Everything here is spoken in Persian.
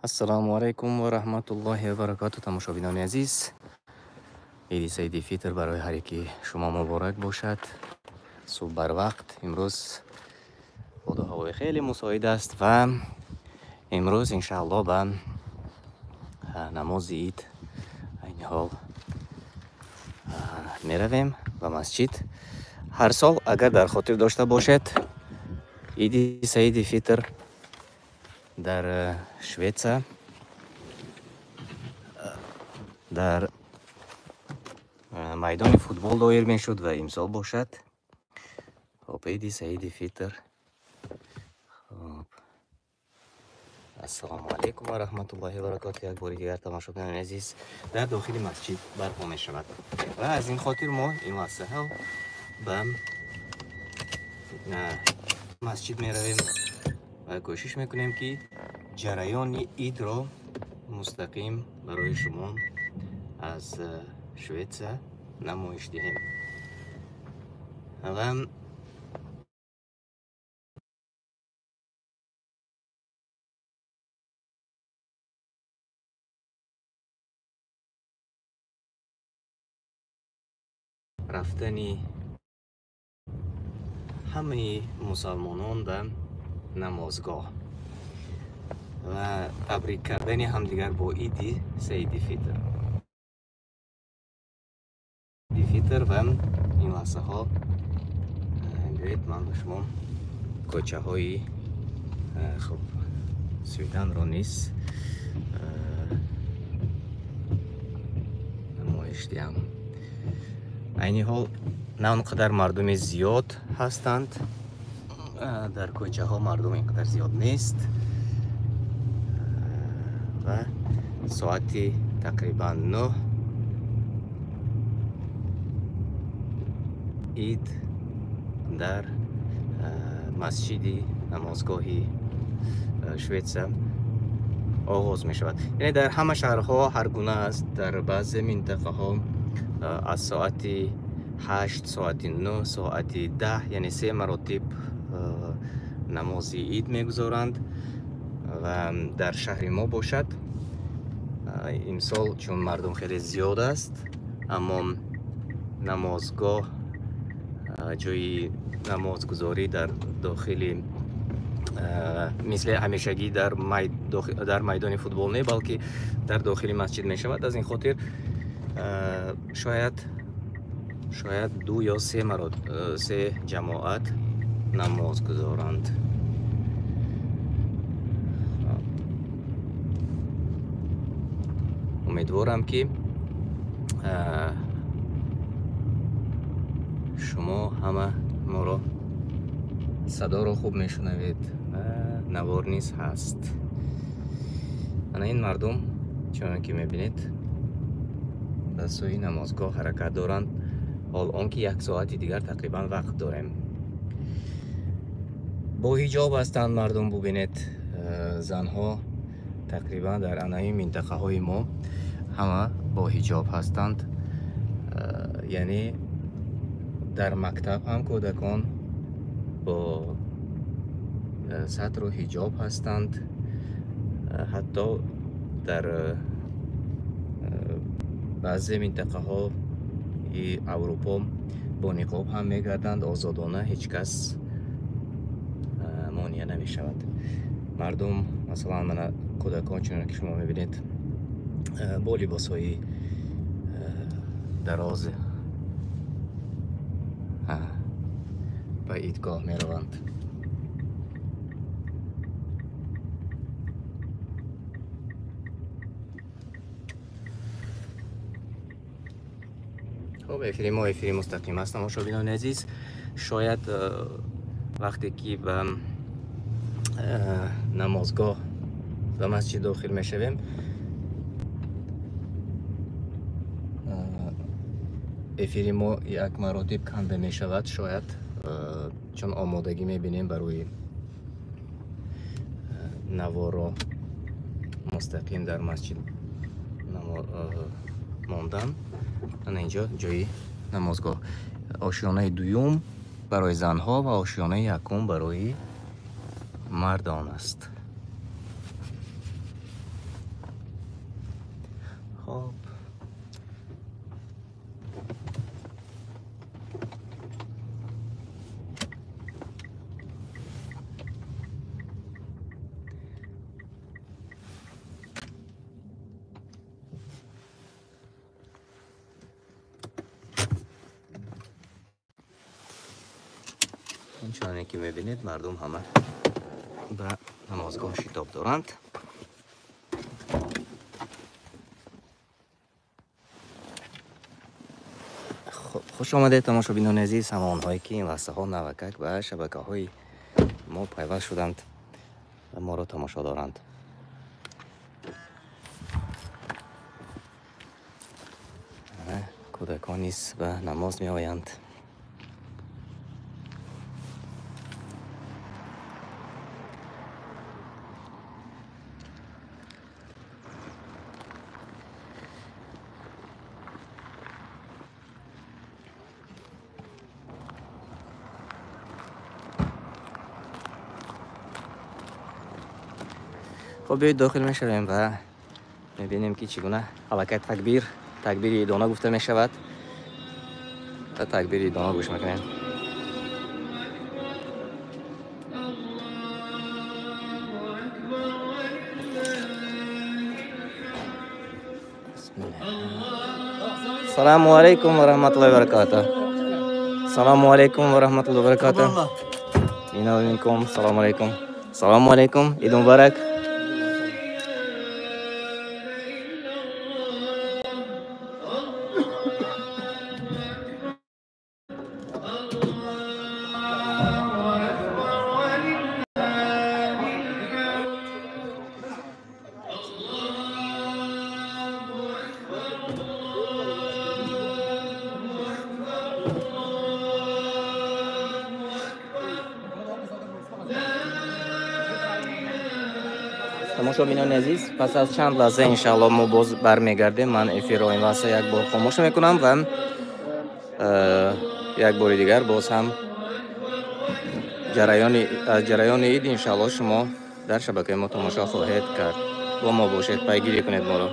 السلام علیکم و رحمت الله و برکاته. تماشابینان عزیز، عید سعید فیطر برای هر یکی شما مبارک باشد. صبح بر وقت امروز خدا هوای خیلی مساعد است و امروز انشاءالله به نماز عید این حال می رویم به مسجد. هر سال اگر در خاطر داشته باشد عید سعید فیطر در شویتسا در میدان فوتبال دایر می شد و امسال باشد. خب عید سعید فیطر. خب السلام علیکم و رحمت الله و برکاته. یک بار دیگر تماشاگران عزیز در داخل مسجد برپا می شود و از این خاطر ما این لحظه ها به مسجد می رویم و کوشش میکنیم که جریان عید را مستقیم برای شما از شویتسا نمایش دهیم. و رفتنی همه مسلمانان به نمازگاه و تبریک کردن همدیگر با عید سعید فیطر و این لحظه ها بیایید من به شما کوچه های خب سویدن رو نیست نمایش دهم. این حال نه اونقدر مردم زیاد هستند، در کوچه ها مردم اینقدر زیاد نیست و ساعتی تقریبا 9 عید در مسجد نمازگاهی شویتسا آغاز می شود. یعنی در همه شهرها هر گونه است. در بعضی منطقه ها از ساعت 8 ساعت 9 ساعت 10 یعنی 3 مراتب نماز عید میگذارند و در شهر ما باشد امسال چون مردم خیلی زیاد است اما نمازگاه جای نمازگذاری در داخل مثل همیشگی در میدان فوتبال نه بلکه در داخل مسجد می شود. از این خاطر شاید 2 یا 3 جماعت نماز گذارند. امیدوارم که شما همه ما را صدا را خوب میشنوید و نوار نیز هست. انا این مردم چون که میبینید به سوی نمازگاه حرکت دارند. حال آنکه 1 ساعتی دیگر تقریبا وقت داریم. با حجاب هستند مردم. ببینید زنها تقریبا در انای منطقه های ما همه با حجاب هستند. یعنی در مکتب هم کودکان با سطر و حجاب هستند. حتی در بعضی منطقه ها اروپا با نقاب هم میگردند آزادانه، هیچ کس مانع نمی شود. مردم مثلا من کودکان چون که شما میبینید با لباس های دراز به عیدگاه می روند. خب افری مستقیم است. تماشاگران عزیز، شاید وقتی که به نمازگاه و مسجد داخل می شویم افری ما یک مراتب کنده می شود. شاید چون آمادگی می بینیم برای نوارا مستقیم در مسجد ماندن. اینجا جای نمازگاه. آشیانه دوم برای زنها و آشیانه یکم برای مردان است. خب این چنانه که میبینید مردم همه به نمازگاه شتاب دارند. خوش آمده تماشابینان عزیز، همان هایی که این لحظه ها نوکک به شبکه های ما پیوست شدند و ما را تماشا دارند. کودکان نیز به نماز می آیند. خب بیایید داخل می شویم و می بینیم که چگونه حرکت تکبیر ایدانه گفته می شود و تکبیر ایدانه گوش میکنیم. السلام علیکم و رحمت الله و برکاته. السلام علیکم و رحمت الله و برکاته. اینا بینکم. سلام علیکم. سلام علیکم. عید مبارک. تماشابینان عزیز، پس از چند لحظه انشاءالله ما باز برمیگردیم. من افیر را این لحظه یک بار خاموش میکنم و یک بار دیگر باز هم جریان عید انشاءالله شما در شبکه ما تماشا خواهید کرد. با ما باشید، پیگیری کنید ما را.